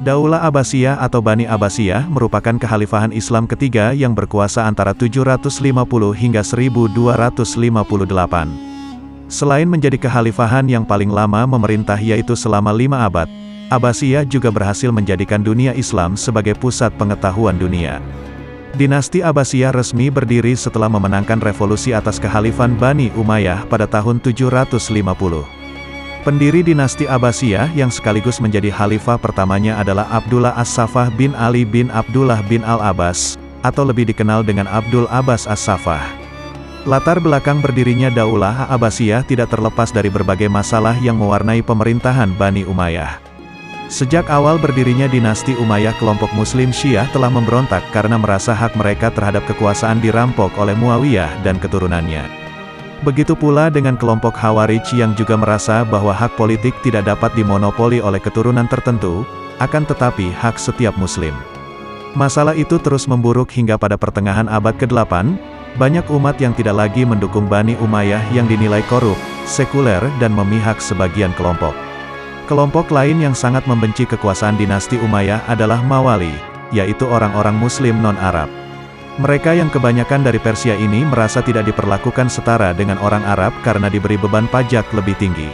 Daulah Abbasiyah atau Bani Abbasiyah merupakan kekhalifahan Islam ketiga yang berkuasa antara 750 hingga 1258. Selain menjadi kekhalifahan yang paling lama memerintah yaitu selama 5 abad, Abbasiyah juga berhasil menjadikan dunia Islam sebagai pusat pengetahuan dunia. Dinasti Abbasiyah resmi berdiri setelah memenangkan revolusi atas kekhalifan Bani Umayyah pada tahun 750. Pendiri dinasti Abbasiyah yang sekaligus menjadi khalifah pertamanya adalah Abdullah As-Saffah bin Ali bin Abdullah bin Al-Abbas, atau lebih dikenal dengan Abdul Abbas As-Saffah. Latar belakang berdirinya Daulah Abbasiyah tidak terlepas dari berbagai masalah yang mewarnai pemerintahan Bani Umayyah. Sejak awal berdirinya dinasti Umayyah, kelompok Muslim Syiah telah memberontak karena merasa hak mereka terhadap kekuasaan dirampok oleh Muawiyah dan keturunannya. Begitu pula dengan kelompok Khawarij yang juga merasa bahwa hak politik tidak dapat dimonopoli oleh keturunan tertentu, akan tetapi hak setiap Muslim. Masalah itu terus memburuk hingga pada pertengahan abad ke-8, banyak umat yang tidak lagi mendukung Bani Umayyah yang dinilai korup, sekuler dan memihak sebagian kelompok. Kelompok lain yang sangat membenci kekuasaan dinasti Umayyah adalah Mawali, yaitu orang-orang Muslim non-Arab. Mereka yang kebanyakan dari Persia ini merasa tidak diperlakukan setara dengan orang Arab karena diberi beban pajak lebih tinggi.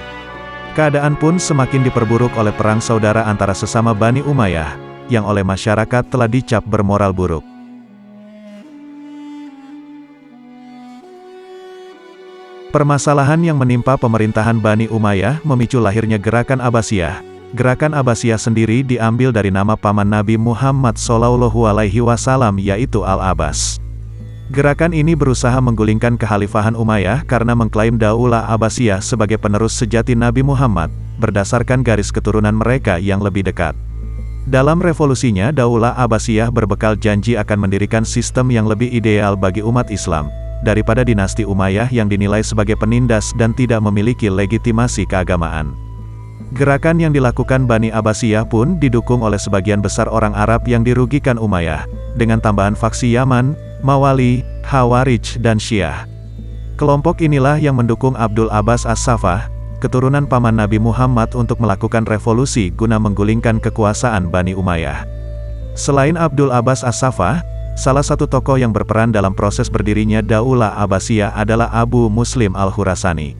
Keadaan pun semakin diperburuk oleh perang saudara antara sesama Bani Umayyah, yang oleh masyarakat telah dicap bermoral buruk. Permasalahan yang menimpa pemerintahan Bani Umayyah memicu lahirnya Gerakan Abbasiyah. Gerakan Abbasiyah sendiri diambil dari nama paman Nabi Muhammad SAW yaitu Al-Abbas. Gerakan ini berusaha menggulingkan kekhalifahan Umayyah karena mengklaim Daulah Abbasiyah sebagai penerus sejati Nabi Muhammad, berdasarkan garis keturunan mereka yang lebih dekat. Dalam revolusinya Daulah Abbasiyah berbekal janji akan mendirikan sistem yang lebih ideal bagi umat Islam, daripada dinasti Umayyah yang dinilai sebagai penindas dan tidak memiliki legitimasi keagamaan. Gerakan yang dilakukan Bani Abbasiyah pun didukung oleh sebagian besar orang Arab yang dirugikan Umayyah, dengan tambahan faksi Yaman, Mawali, Khawarij dan Syiah. Kelompok inilah yang mendukung Abdul Abbas As-Saffah, keturunan paman Nabi Muhammad untuk melakukan revolusi guna menggulingkan kekuasaan Bani Umayyah. Selain Abdul Abbas As-Saffah, salah satu tokoh yang berperan dalam proses berdirinya Daulah Abbasiyah adalah Abu Muslim Al-Khurasani.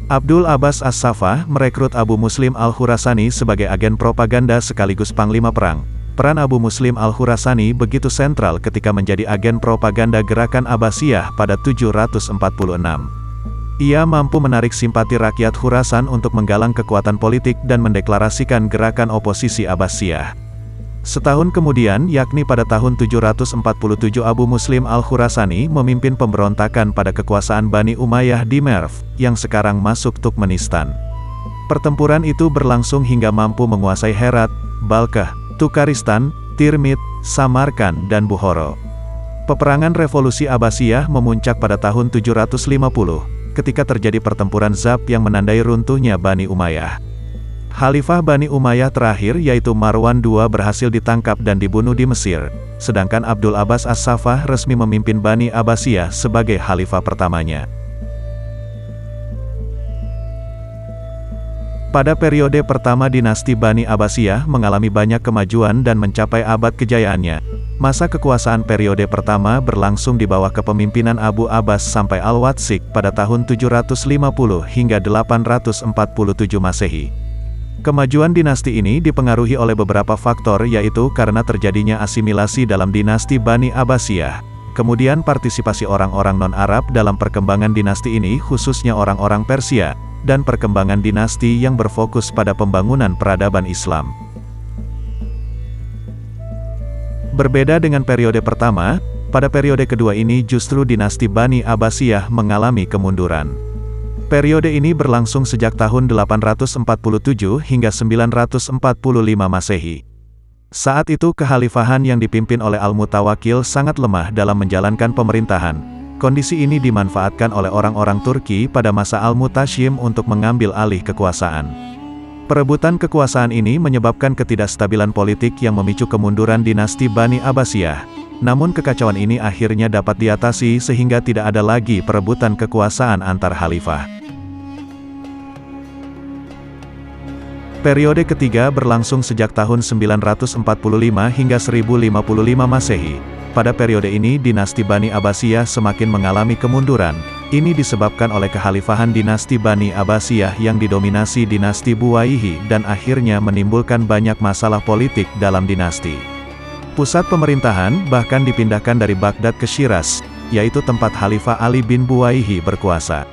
Abdul Abbas As-Saffah merekrut Abu Muslim Al-Khurasani sebagai agen propaganda sekaligus panglima perang. Peran Abu Muslim Al-Khurasani begitu sentral ketika menjadi agen propaganda Gerakan Abbasiyah pada 746. Ia mampu menarik simpati rakyat Khurasan untuk menggalang kekuatan politik dan mendeklarasikan gerakan oposisi Abbasiyah. Setahun kemudian, yakni pada tahun 747, Abu Muslim Al-Khurasani memimpin pemberontakan pada kekuasaan Bani Umayyah di Merv, yang sekarang masuk Turkmenistan. Pertempuran itu berlangsung hingga mampu menguasai Herat, Balkh, Tukaristan, Tirmit, Samarkand dan Bukhara. Peperangan revolusi Abbasiyah memuncak pada tahun 750, ketika terjadi pertempuran Zab yang menandai runtuhnya Bani Umayyah. Khalifah Bani Umayyah terakhir yaitu Marwan II berhasil ditangkap dan dibunuh di Mesir, sedangkan Abdul Abbas As-Saffah resmi memimpin Bani Abbasiyah sebagai khalifah pertamanya. Pada periode pertama dinasti Bani Abbasiyah mengalami banyak kemajuan dan mencapai abad kejayaannya. Masa kekuasaan periode pertama berlangsung di bawah kepemimpinan Abu Abbas sampai Al-Watsik pada tahun 750 hingga 847 Masehi. Kemajuan dinasti ini dipengaruhi oleh beberapa faktor yaitu karena terjadinya asimilasi dalam dinasti Bani Abbasiyah, kemudian partisipasi orang-orang non-Arab dalam perkembangan dinasti ini khususnya orang-orang Persia, dan perkembangan dinasti yang berfokus pada pembangunan peradaban Islam. Berbeda dengan periode pertama, pada periode kedua ini justru dinasti Bani Abbasiyah mengalami kemunduran. Periode ini berlangsung sejak tahun 847 hingga 945 Masehi. Saat itu kekhalifahan yang dipimpin oleh Al-Mutawakkil sangat lemah dalam menjalankan pemerintahan. Kondisi ini dimanfaatkan oleh orang-orang Turki pada masa Al-Mutashim untuk mengambil alih kekuasaan. Perebutan kekuasaan ini menyebabkan ketidakstabilan politik yang memicu kemunduran dinasti Bani Abbasiyah. Namun kekacauan ini akhirnya dapat diatasi sehingga tidak ada lagi perebutan kekuasaan antar khalifah. Periode ketiga berlangsung sejak tahun 945 hingga 1055 Masehi. Pada periode ini dinasti Bani Abbasiyah semakin mengalami kemunduran. Ini disebabkan oleh kekhalifahan dinasti Bani Abbasiyah yang didominasi dinasti Buwaihi dan akhirnya menimbulkan banyak masalah politik dalam dinasti. Pusat pemerintahan bahkan dipindahkan dari Baghdad ke Shiraz, yaitu tempat Khalifah Ali bin Buwaihi berkuasa.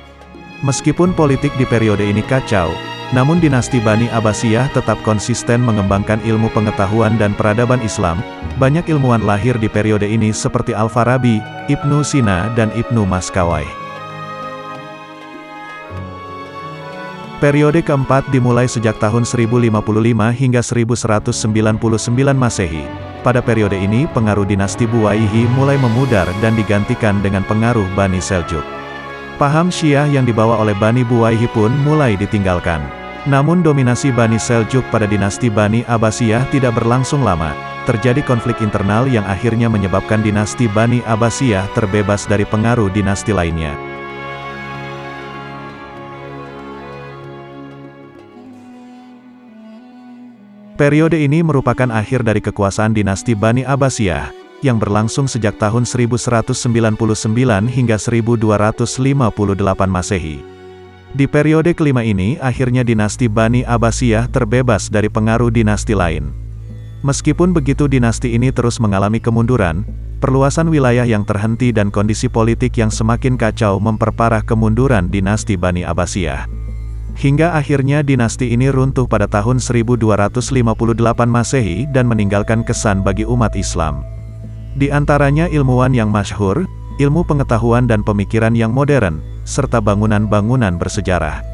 Meskipun politik di periode ini kacau, namun dinasti Bani Abbasiyah tetap konsisten mengembangkan ilmu pengetahuan dan peradaban Islam. Banyak ilmuwan lahir di periode ini seperti Al-Farabi, Ibnu Sina dan Ibnu Maskawai. Periode keempat dimulai sejak tahun 1055 hingga 1199 Masehi. Pada periode ini pengaruh dinasti Buwaihi mulai memudar dan digantikan dengan pengaruh Bani Seljuk. Paham Syiah yang dibawa oleh Bani Buwaihi pun mulai ditinggalkan. Namun dominasi Bani Seljuk pada dinasti Bani Abbasiyah tidak berlangsung lama. Terjadi konflik internal yang akhirnya menyebabkan dinasti Bani Abbasiyah terbebas dari pengaruh dinasti lainnya. Periode ini merupakan akhir dari kekuasaan dinasti Bani Abbasiyah, yang berlangsung sejak tahun 1199 hingga 1258 Masehi. Di periode kelima ini, akhirnya dinasti Bani Abbasiyah terbebas dari pengaruh dinasti lain. Meskipun begitu dinasti ini terus mengalami kemunduran, perluasan wilayah yang terhenti dan kondisi politik yang semakin kacau memperparah kemunduran dinasti Bani Abbasiyah. Hingga akhirnya dinasti ini runtuh pada tahun 1258 Masehi dan meninggalkan kesan bagi umat Islam. Di antaranya ilmuwan yang masyhur, ilmu pengetahuan dan pemikiran yang modern, serta bangunan-bangunan bersejarah.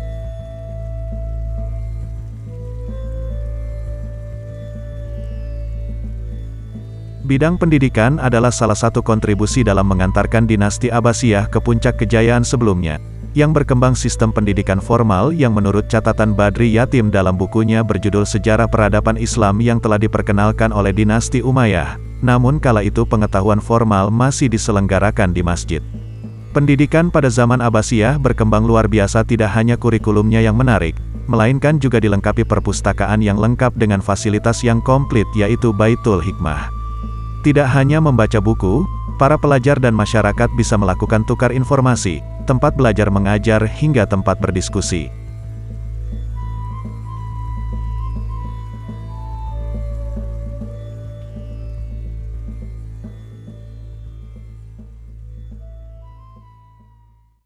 Bidang pendidikan adalah salah satu kontribusi dalam mengantarkan dinasti Abbasiyah ke puncak kejayaan sebelumnya, yang berkembang sistem pendidikan formal yang menurut catatan Badri Yatim dalam bukunya berjudul Sejarah Peradaban Islam yang telah diperkenalkan oleh dinasti Umayyah. Namun kala itu pengetahuan formal masih diselenggarakan di masjid. Pendidikan pada zaman Abbasiyah berkembang luar biasa, tidak hanya kurikulumnya yang menarik, melainkan juga dilengkapi perpustakaan yang lengkap dengan fasilitas yang komplit yaitu Baitul Hikmah. Tidak hanya membaca buku, para pelajar dan masyarakat bisa melakukan tukar informasi, tempat belajar mengajar hingga tempat berdiskusi.